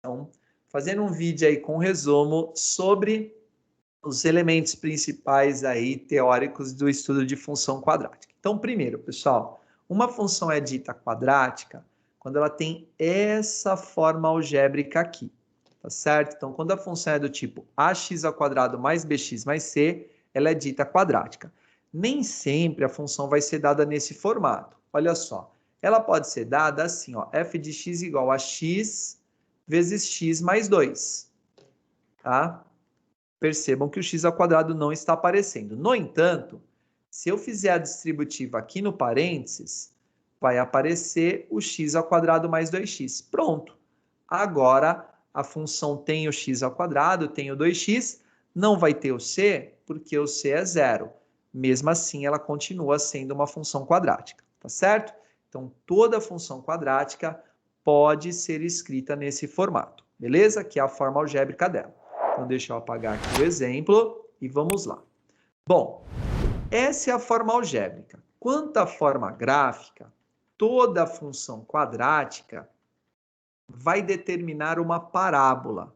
Então, fazendo um vídeo aí com resumo sobre os elementos principais aí teóricos do estudo de função quadrática. Então, primeiro, pessoal, uma função é dita quadrática quando ela tem essa forma algébrica aqui, tá certo? Então, quando a função é do tipo ax ao quadrado mais bx mais c, ela é dita quadrática. Nem sempre a função vai ser dada nesse formato. Olha só, ela pode ser dada assim, ó, f de x igual a x vezes x mais 2, tá? Percebam que o x ao quadrado não está aparecendo. No entanto, se eu fizer a distributiva aqui no parênteses, vai aparecer o x ao quadrado mais 2x. Pronto. Agora, a função tem o x ao quadrado, tem o 2x, não vai ter o c, porque o c é zero. Mesmo assim, ela continua sendo uma função quadrática, tá certo? Então, toda função quadrática pode ser escrita nesse formato, beleza? Que é a forma algébrica dela. Então, deixa eu apagar aqui o exemplo e vamos lá. Bom, essa é a forma algébrica. Quanto à forma gráfica, toda função quadrática vai determinar uma parábola.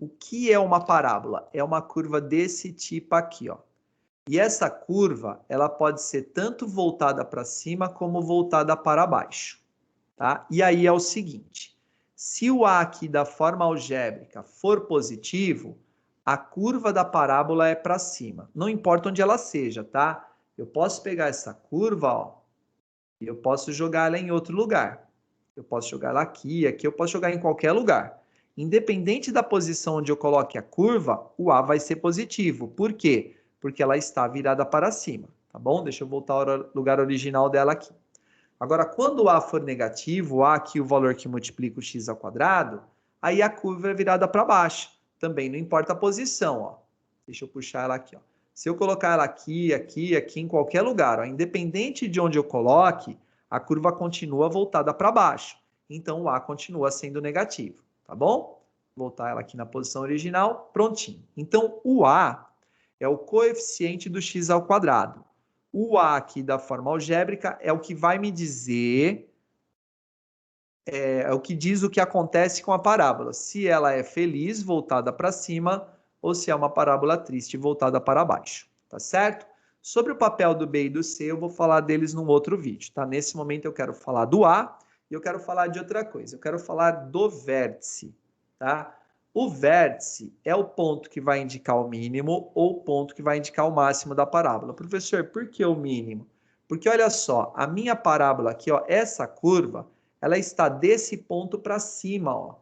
O que é uma parábola? É uma curva desse tipo aqui, ó. E essa curva, ela pode ser tanto voltada para cima como voltada para baixo, tá? E aí é o seguinte, se o A aqui da forma algébrica for positivo, a curva da parábola é para cima. Não importa onde ela seja, tá? Eu posso pegar essa curva, ó, e eu posso jogar ela em outro lugar. Eu posso jogar ela aqui, eu posso jogar em qualquer lugar. Independente da posição onde eu coloque a curva, o A vai ser positivo. Por quê? Porque ela está virada para cima, tá bom? Deixa eu voltar ao lugar original dela aqui. Agora, quando o A for negativo, o A aqui o valor que multiplica o x ao quadrado, aí a curva é virada para baixo. Também não importa a posição, ó. Deixa eu puxar ela aqui, ó. Se eu colocar ela aqui, em qualquer lugar, ó, independente de onde eu coloque, a curva continua voltada para baixo. Então, o A continua sendo negativo, tá bom? Vou voltar ela aqui na posição original, prontinho. Então, o A é o coeficiente do x ao quadrado. O A aqui da forma algébrica é o que vai me dizer, é o que diz o que acontece com a parábola. Se ela é feliz, voltada para cima, ou se é uma parábola triste, voltada para baixo. Tá certo? Sobre o papel do B e do C, eu vou falar deles num outro vídeo, tá? Nesse momento eu quero falar do A e eu quero falar de outra coisa. Eu quero falar do vértice, tá? O vértice é o ponto que vai indicar o mínimo ou o ponto que vai indicar o máximo da parábola. Professor, por que o mínimo? Porque olha só, a minha parábola aqui, ó, essa curva, ela está desse ponto para cima, ó.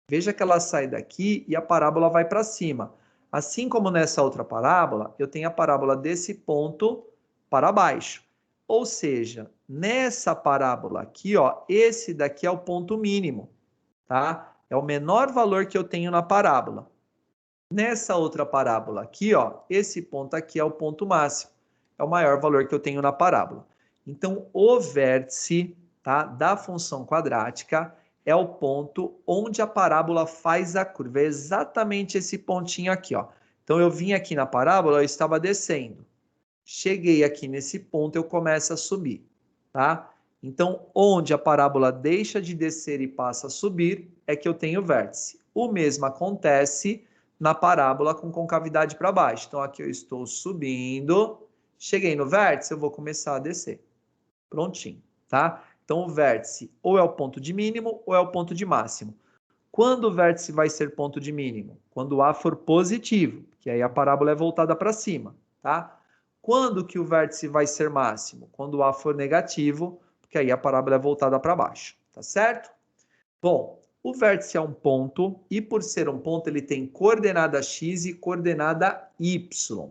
Veja que ela sai daqui e a parábola vai para cima. Assim como nessa outra parábola, eu tenho a parábola desse ponto para baixo. Ou seja, nessa parábola aqui, ó, esse daqui é o ponto mínimo, tá? É o menor valor que eu tenho na parábola. Nessa outra parábola aqui, ó, esse ponto aqui é o ponto máximo. É o maior valor que eu tenho na parábola. Então, o vértice, tá, da função quadrática é o ponto onde a parábola faz a curva. É exatamente esse pontinho aqui, ó. Então, eu vim aqui na parábola, eu estava descendo. Cheguei aqui nesse ponto, eu começo a subir, tá? Então, onde a parábola deixa de descer e passa a subir, é que eu tenho vértice. O mesmo acontece na parábola com concavidade para baixo. Então, aqui eu estou subindo, cheguei no vértice, eu vou começar a descer. Prontinho, tá? Então, o vértice ou é o ponto de mínimo ou é o ponto de máximo. Quando o vértice vai ser ponto de mínimo? Quando o A for positivo, que aí a parábola é voltada para cima, tá? Quando que o vértice vai ser máximo? Quando o A for negativo, porque aí a parábola é voltada para baixo, tá certo? Bom, o vértice é um ponto e por ser um ponto ele tem coordenada x e coordenada y.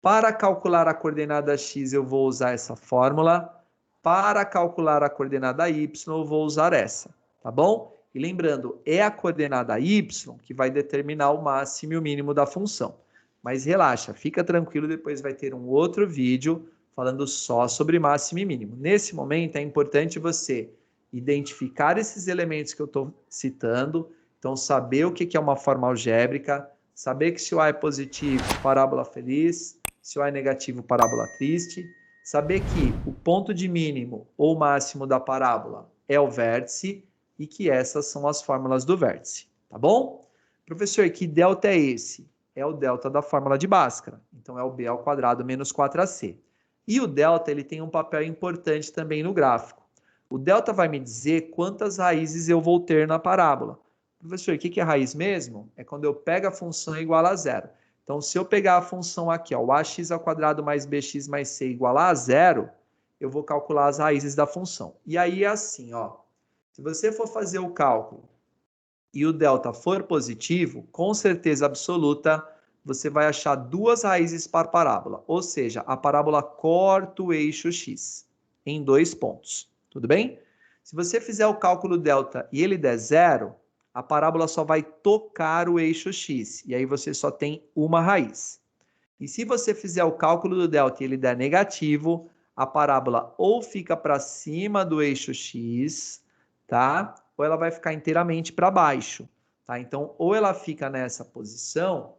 Para calcular a coordenada x eu vou usar essa fórmula. Para calcular a coordenada y eu vou usar essa, tá bom? E lembrando, é a coordenada y que vai determinar o máximo e o mínimo da função. Mas relaxa, fica tranquilo, depois vai ter um outro vídeo falando só sobre máximo e mínimo. Nesse momento é importante você identificar esses elementos que eu estou citando, então saber o que é uma forma algébrica, saber que se o A é positivo, parábola feliz, se o A é negativo, parábola triste, saber que o ponto de mínimo ou máximo da parábola é o vértice e que essas são as fórmulas do vértice. tá bom? Professor, que delta é esse? É o delta da fórmula de Bhaskara. Então, é o b ao quadrado menos 4ac. E o delta ele tem um papel importante também no gráfico. O delta vai me dizer quantas raízes eu vou ter na parábola. Professor, o que é raiz mesmo? É quando eu pego a função igual a zero. Então, se eu pegar a função aqui, ó, o ax ao quadrado mais bx mais c igual a zero, eu vou calcular as raízes da função. E aí é assim, ó. Se você for fazer o cálculo e o delta for positivo, com certeza absoluta, você vai achar duas raízes para a parábola. Ou seja, a parábola corta o eixo x em 2 pontos. Tudo bem? Se você fizer o cálculo delta e ele der zero, a parábola só vai tocar o eixo x. E aí você só tem uma raiz. E se você fizer o cálculo do delta e ele der negativo, a parábola ou fica para cima do eixo x, tá? Ou ela vai ficar inteiramente para baixo, tá? Então, ou ela fica nessa posição,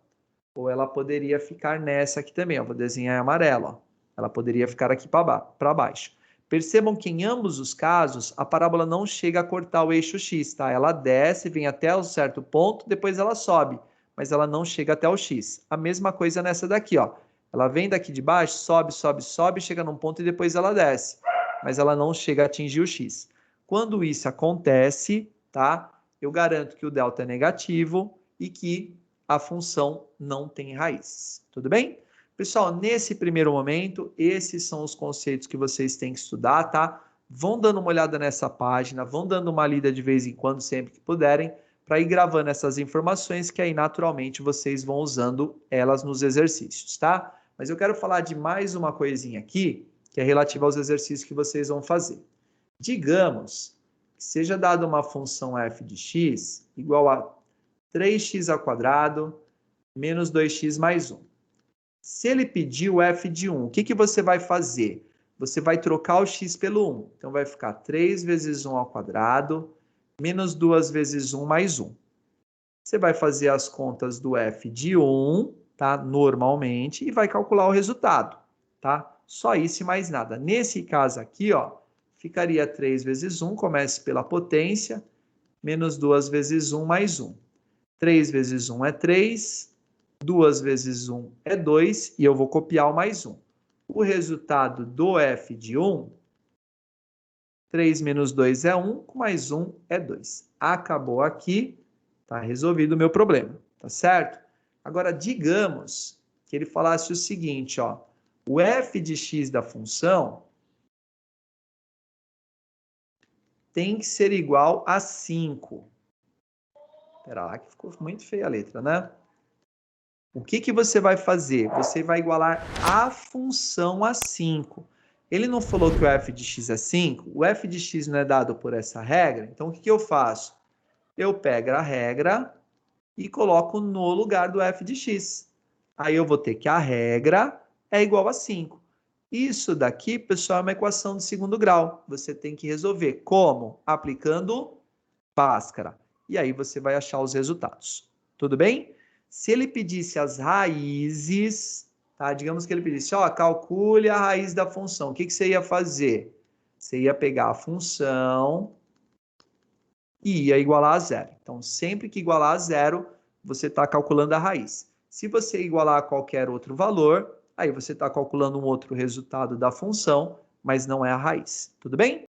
ou ela poderia ficar nessa aqui também. Eu vou desenhar em amarelo, ó. Ela poderia ficar aqui para baixo. Percebam que em ambos os casos, a parábola não chega a cortar o eixo x, tá? Ela desce, vem até um certo ponto, depois ela sobe, mas ela não chega até o x. A mesma coisa nessa daqui, ó. Ela vem daqui de baixo, sobe, sobe, sobe, chega num ponto e depois ela desce, mas ela não chega a atingir o x. Quando isso acontece, tá? Eu garanto que o delta é negativo e que a função não tem raízes. Tudo bem? Pessoal, nesse primeiro momento, esses são os conceitos que vocês têm que estudar, tá? Vão dando uma olhada nessa página, vão dando uma lida de vez em quando, sempre que puderem, para ir gravando essas informações que aí naturalmente vocês vão usando elas nos exercícios, tá? Mas eu quero falar de mais uma coisinha aqui, que é relativa aos exercícios que vocês vão fazer. Digamos que seja dada uma função f de x igual a 3x ao quadrado menos 2x mais 1. Se ele pedir o f de 1, o que você vai fazer? Você vai trocar o x pelo 1. Então, vai ficar 3 vezes 1 ao quadrado menos 2 vezes 1 mais 1. Você vai fazer as contas do f de 1, tá? Normalmente, e vai calcular o resultado, tá? Só isso e mais nada. Nesse caso aqui, ó, ficaria 3 vezes 1, comece pela potência, menos 2 vezes 1 mais 1. 3 vezes 1 é 3, 2 vezes 1 é 2, e eu vou copiar o mais 1. O resultado do f de 1, 3 menos 2 é 1, mais 1 é 2. Acabou aqui, tá resolvido o meu problema, tá certo? Agora, digamos que ele falasse o seguinte, ó, o f de x da função tem que ser igual a 5. Espera lá que ficou muito feia a letra, né? O que você vai fazer? Você vai igualar a função a 5. Ele não falou que o f de x é 5? O f de x não é dado por essa regra? Então, o que eu faço? Eu pego a regra e coloco no lugar do f de x. Aí eu vou ter que a regra é igual a 5. Isso daqui, pessoal, é uma equação de segundo grau. Você tem que resolver. Como? Aplicando Bhaskara. E aí você vai achar os resultados. Tudo bem? Se ele pedisse as raízes, tá? Digamos que ele pedisse, ó, calcule a raiz da função. O que você ia fazer? Você ia pegar a função e ia igualar a zero. Então, sempre que igualar a zero, você está calculando a raiz. Se você igualar a qualquer outro valor, aí você está calculando um outro resultado da função, mas não é a raiz. Tudo bem?